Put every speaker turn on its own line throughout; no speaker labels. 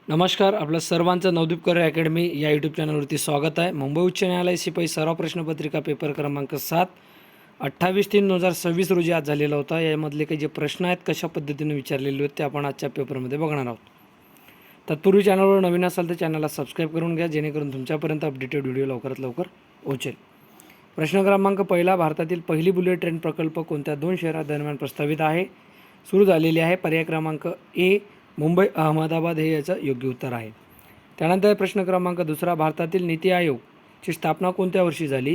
नमस्कार, आपलं सर्वांचं नवदीप करिअर अकॅडमी या यूट्यूब चॅनलवरती स्वागत आहे. मुंबई उच्च न्यायालय शिपाई सराव प्रश्नपत्रिका पेपर क्रमांक 7 28/3/2026 रोजी आज झालेला होता. यामधले काही जे प्रश्न आहेत कशा पद्धतीने विचारलेले आहेत ते आपण आजच्या पेपरमध्ये बघणार आहोत. तत्पूर्वी चॅनलवर नवीन असाल तर चॅनलला सबस्क्राईब करून घ्या, जेणेकरून तुमच्यापर्यंत अपडेटेड व्हिडिओ लवकरात लवकर पोहोचेल. प्रश्न क्रमांक पहिला, भारतातील पहिली बुलेट ट्रेन प्रकल्प कोणत्या दोन शहरांदरम्यान प्रस्तावित आहे, सुरू झालेली आहे? पर्याय क्रमांक ए मुंबई अहमदाबाद हे याचं योग्य उत्तर आहे. त्यानंतर प्रश्न क्रमांक दुसरा, भारतातील नीती आयोगची स्थापना कोणत्या वर्षी झाली?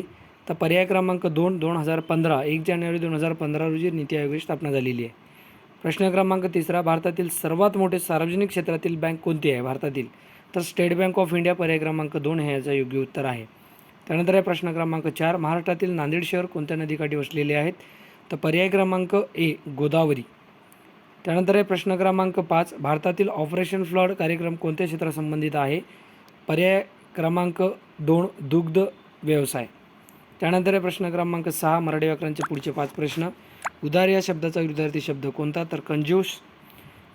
तर पर्याय क्रमांक 2 2015 1 जानेवारी 2015 रोजी नीती आयोगाची स्थापना झालेली आहे. प्रश्न क्रमांक तिसरा, भारतातील सर्वात मोठे सार्वजनिक क्षेत्रातील बँक कोणती आहे भारतातील? तर स्टेट बँक ऑफ इंडिया. पर्याय क्रमांक 2 हे याचं योग्य उत्तर आहे. त्यानंतर आहे प्रश्न क्रमांक 4, महाराष्ट्रातील नांदेड शहर कोणत्या नदीकाठी वसलेले आहेत? तर पर्याय क्रमांक ए गोदावरी. त्यानंतर आहे प्रश्न क्रमांक 5, भारतातील ऑपरेशन फ्लड कार्यक्रम कोणत्या क्षेत्रासंबंधित आहे? पर्याय क्रमांक 2 दुग्ध व्यवसाय. त्यानंतर आहे प्रश्न क्रमांक 6, मराठी व्याकरणाचे पुढचे 5 प्रश्न. उदार या शब्दाचा विरुद्धार्थी शब्द कोणता? तर कंजूस.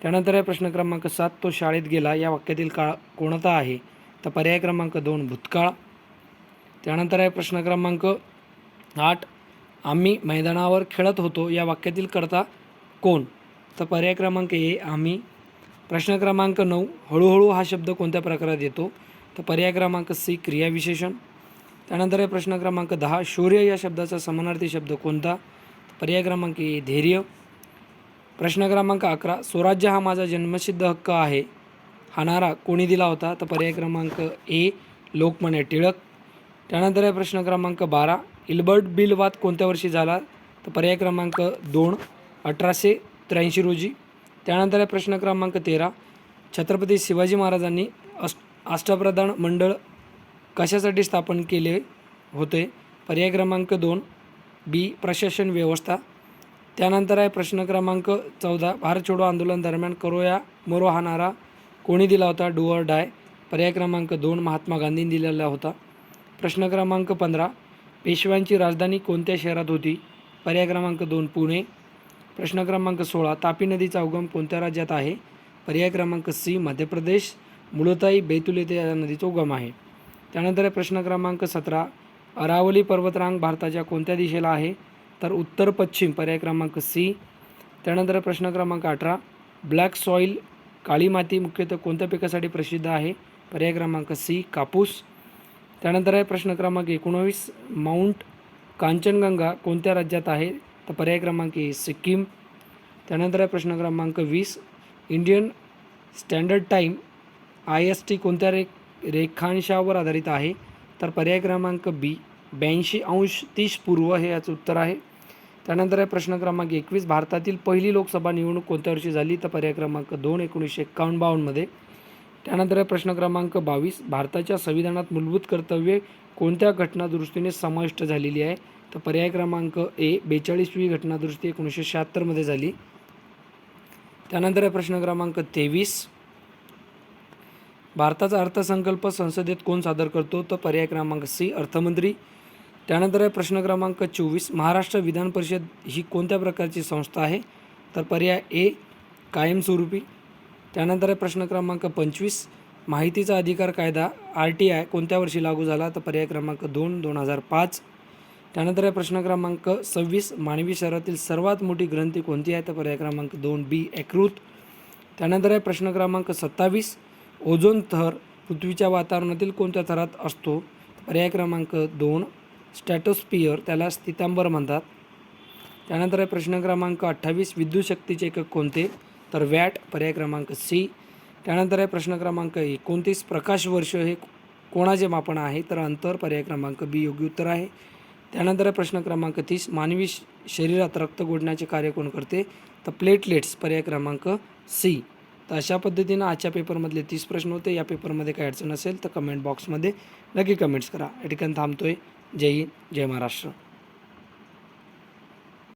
त्यानंतर आहे प्रश्न क्रमांक 7, तो शाळेत गेला या वाक्यातील काळ कोणता आहे? तर पर्याय क्रमांक 2 भूतकाळ. त्यानंतर आहे प्रश्न क्रमांक 8, आम्ही मैदानावर खेळत होतो या वाक्यातील कर्ता कोण? तर पर्याय क्रमांक ए आम्ही. प्रश्न क्रमांक 9, हळूहळू हा शब्द कोणत्या प्रकारात येतो? तर पर्याय क्रमांक सी क्रियाविशेषण. त्यानंतर आहे प्रश्न क्रमांक 10, शौर्य या शब्दाचा समानार्थी शब्द कोणता? पर्याय क्रमांक ए धैर्य. प्रश्न क्रमांक 11, स्वराज्य हा माझा जन्मसिद्ध हक्क आहे हा नारा कोणी दिला होता? तर पर्याय क्रमांक ए लोकमान्य टिळक. त्यानंतर आहे प्रश्न क्रमांक 12, इल्बर्ट बिल वाद कोणत्या वर्षी झाला? तर पर्याय क्रमांक 2 1883 रोजी. त्यानंतर आहे प्रश्न क्रमांक 13, छत्रपती शिवाजी महाराजांनी अष्टप्रधान मंडळ कशासाठी स्थापन केले होते? पर्याय क्रमांक 2 बी प्रशासन व्यवस्था. त्यानंतर आहे प्रश्न क्रमांक 14, भारत छोडो आंदोलन दरम्यान करो या मरो हा नारा कोणी दिला होता? Do or die. पर्याय क्रमांक 2 महात्मा गांधींनी दिलेला होता. प्रश्न क्रमांक 15, पेशव्यांची राजधानी कोणत्या शहरात होती? पर्याय क्रमांक 2 पुणे. प्रश्न क्रमांक 16, तापी नदीचा उगम कोणत्या राज्यात आहे? पर्याय क्रमांक सी मध्य प्रदेश. मुळताई बैतूल येथे या नदीचा उगम आहे. त्यानंतर आहे प्रश्न क्रमांक 17, अरावली पर्वतरांग भारताच्या कोणत्या दिशेला आहे? तर उत्तर पश्चिम. पर्याय क्रमांक सी. त्यानंतर आहे प्रश्न क्रमांक 18, ब्लॅक सॉईल काळी माती मुख्यतः कोणत्या पिकासाठी प्रसिद्ध आहे? पर्याय क्रमांक सी कापूस. त्यानंतर आहे प्रश्न क्रमांक 19, माउंट कांचनगंगा कोणत्या राज्यात आहे? तर पर्याय क्रमांक ए सिक्कीम. त्यानंतर आहे प्रश्न क्रमांक 20, इंडियन स्टँडर्ड टाईम IST कोणत्या रेखांशावर आधारित आहे? तर पर्याय क्रमांक बी 82° पूर्व हे याचं उत्तर आहे. त्यानंतर आहे प्रश्न क्रमांक 21, भारतातील पहिली लोकसभा निवडणूक कोणत्या वर्षी झाली? तर पर्याय क्रमांक 2 1951 मध्ये. त्यानंतर आहे प्रश्न क्रमांक 22, भारताच्या संविधानात मूलभूत कर्तव्ये कोणत्या घटनादुरुस्तीने समाविष्ट झालेली आहे? तर पर्याय क्रमांक ए 42वी घटनादुरुस्ती 1976 मध्ये झाली. त्यानंतर आहे प्रश्न क्रमांक 23, भारताचा अर्थसंकल्प संसदेत कोण सादर करतो? तर पर्याय क्रमांक सी अर्थमंत्री. त्यानंतर आहे प्रश्न क्रमांक 24, महाराष्ट्र विधान परिषद ही कोणत्या प्रकारची संस्था आहे? तर पर्याय ए कायमस्वरूपी. त्यानंतर आहे प्रश्न क्रमांक 25, माहितीचा अधिकार कायदा RTI कोणत्या वर्षी लागू झाला? तर पर्याय क्रमांक 2 2005. त्यानंतर आहे प्रश्न क्रमांक 26, मानवी शरीरातील सर्वात मोठी ग्रंथी कोणती आहे? तर पर्याय क्रमांक 2 बी यकृत. त्यानंतर आहे प्रश्न क्रमांक 27, ओझोन थर पृथ्वीच्या वातावरणातील कोणत्या थरात असतो? पर्याय क्रमांक 2 स्ट्रॅटोस्फिअर, त्याला स्थितांबर म्हणतात. त्यानंतर आहे प्रश्न क्रमांक 28, विद्युत शक्तीचे एकक कोणते? तर वॅट. पर्याय क्रमांक सी. त्यानंतर आहे प्रश्न क्रमांक 29, प्रकाश वर्ष हे कोणाचे मापन आहे? तर अंतर. पर्याय क्रमांक बी योग्य उत्तर आहे. त्यानंतर आहे प्रश्न क्रमांक 30, मानवी शरीरात रक्त गोडण्याचे कार्य कोण करते? तर प्लेटलेट्स. पर्याय क्रमांक सी. तर अशा पद्धतीनं आजच्या पेपरमधले 30 प्रश्न होते. या पेपरमध्ये काही अडचण असेल तर कमेंट बॉक्समध्ये नक्की कमेंट्स करा. या ठिकाणी थांबतोय. जय हिंद, जय महाराष्ट्र.